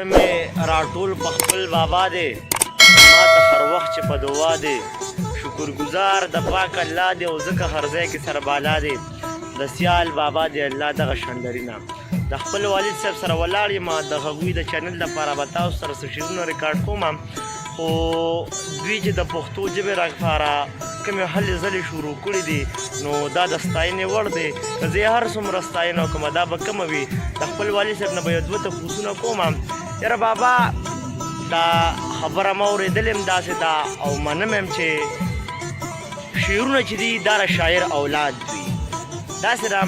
مې راټول په خپل بابا دی ما ته هر وخت چې په دعا دی شکرګزار د پاک الله دی او ځکه هر ځای کې سربالا دی د سیال بابا دی الله دغه شندرینه د خپل والد صاحب سره ولاړ یم د هغوی د چینل لپاره به تاسو سره څه شعرونه ریکارډ کوم خو دوی چې د پښتو ژبې لپاره کومې هلې ځلې شروع کړي دي نو دا د ستاینې وړ دی که زه یې هر څومره ستاینه کومه دا به کمه وي د خپل والد صاحب نه به یو دوه تپوسونه کوم یاره بابا دا خبره ما اورېدلې یم داسې ده او منم یم چې شعرونه چې دي دا د شاعر اولاد وي داسې ده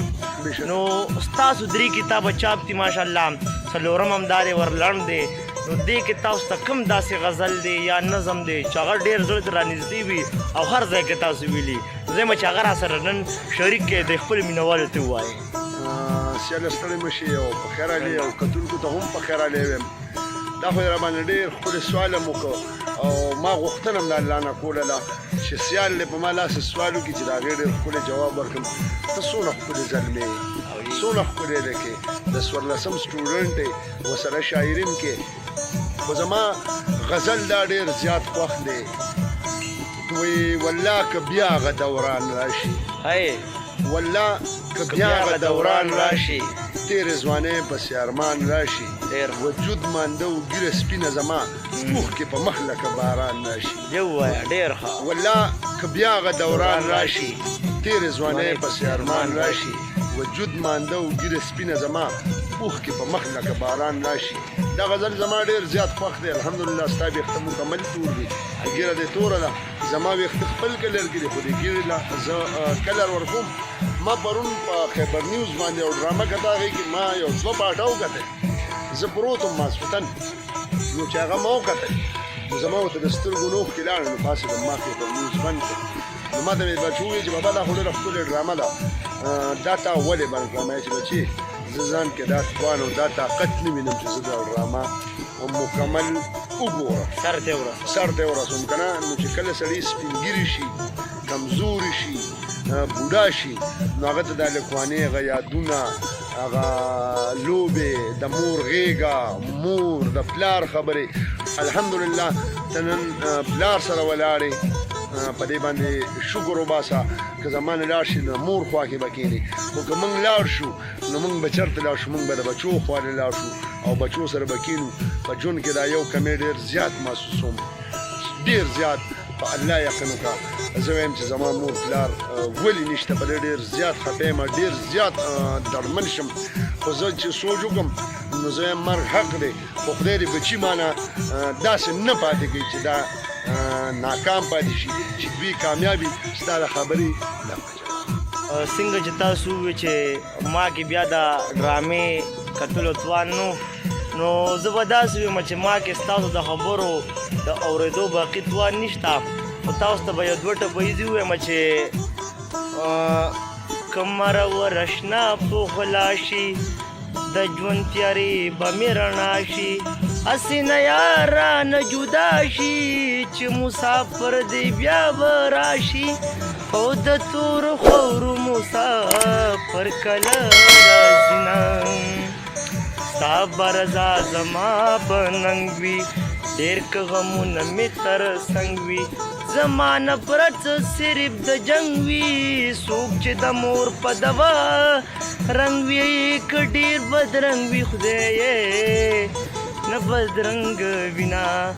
نو ستاسو درې کتابه چاپ دي ماشاءالله څلورم هم دا دی ورلنډ دی نو دې کې تاسو ته کوم داسې غزل دی یا نظم دی چې هغه ډېر زړه ته رانږدې وي او هر ځای کې تاسو ویلي زه یم چې هغه راسره نن شریک کې د خپلو مینهوالو ته ووایې سیاله ستړی مه شي او په خیر علي او کتونکو ته هم په خیر علي ویم دا خو یې راباندې ډېر ښکلی سوال هم وکړ او ما غوښتنه هم د الله نه کوله چې سیال دی په ما لاسې سوال وکړي چې د هغې ډېر ښکلی جواب ورکړم ته څونه ښکلې زلمی یې څونه ښکلی دی کې د څوارلسم سټوډنټ دی ورسره شاعرین کې خو زما غزل دا ډېر زیات خوښ دی وایي والله که بیا هغه دوران راشي والله که بیا هغه دوران راشي تیرې ځوانۍ پسې ارمان راشي وجود مانده و ګیره سپینه زما اوښکې په مخ لکه باران راشي والله که بیا هغه دوران راشي تیرې ځوانۍ پسې ارمان راشي وجود مانده و ګیره سپینه زما اوښکې په مخ لکه باران راشي دا غزل زما ډېر زیات خوښ دی الحمدلله ستا ویښته مکمل تور دي ګیره دې توره ده زما ویښته خپل کلر کې دي خو د ګیرې له زه کلر ورکوم ما پرون په خیبر نیوز باندې یو ډرامه کته هغې کې ما یو څو پاټه وکتل زه پروت وم ماسخوتن نو چې هغه ما وکتل نو زما ورته د سترګو نوښ کې لاړ نو پاسېدم ما خیبر نیوز بند کړ نو ما ته مې بچو وویل چې بابا دا خو ډېره ښکلې ډرامه ده دا تا ولې بند کړه ما چې بچې زه ځان کې دا توان او دا طاقت نه وینم چې زه دا ډرامه مکمل وګورم سر ته ورسوم که نه نو چې کله سړی سپینګیري شي کمزوري شي بوډا شي نو هغه ته دا لیکوانې هغه یادونه هغه لوبې د مور غېږه مور د پلار خبرې الحمدلله ته نن پلار سره ولاړې په دې باندې شکر وباسه که زما نه لاړ شي نو مور خوا کې به کښېنې خو که موږ لاړ شو نو موږ به چېرته لاړ شو موږ به د بچو خوا نه لاړ شو او بچو سره به کښېنو په ژوند کې دا یو کمی ډېر زیات محسوسوم ډېر زیات په الله یقین وکړه زه وایم چې زما مور پلار ولې نشته په دې ډېر زیات خفه یم ډېر زیات دړمن شم خو زه چې سوچ وکړم نو زه وایم مرګ حق دی خو خدای دې بچي مانه داسې نه پاتې کوي چې دا ناکام پاتې شي چې دوی کامیابي ستا د خبرې نه څنګه چې تاسو وویل چې ما کې بیا د ډرامې کتلو توان نو زه به داسې ویم چې ما کې ستاسو د خبرو د اورېدو باقي توان نشته خو تاسو ته به یو دوه ټپیزې ووایم چې که مرور اشنا پوخلا شي د ژوند تیارې به مې رڼا شي هسې نه یارانه جدا شي چې مسافر دی بیا به راشي او د تور خورو مسافر کله راځي نه ستا به رضا زما په ننګ وي ډېر که غمونه مې تر څنګ وي زما نفرت صرف د جنګ وي څوک چې د مور په دوا رنګ وي که ډېر بدرنګ وي خدای یې نه بدرنګ وینا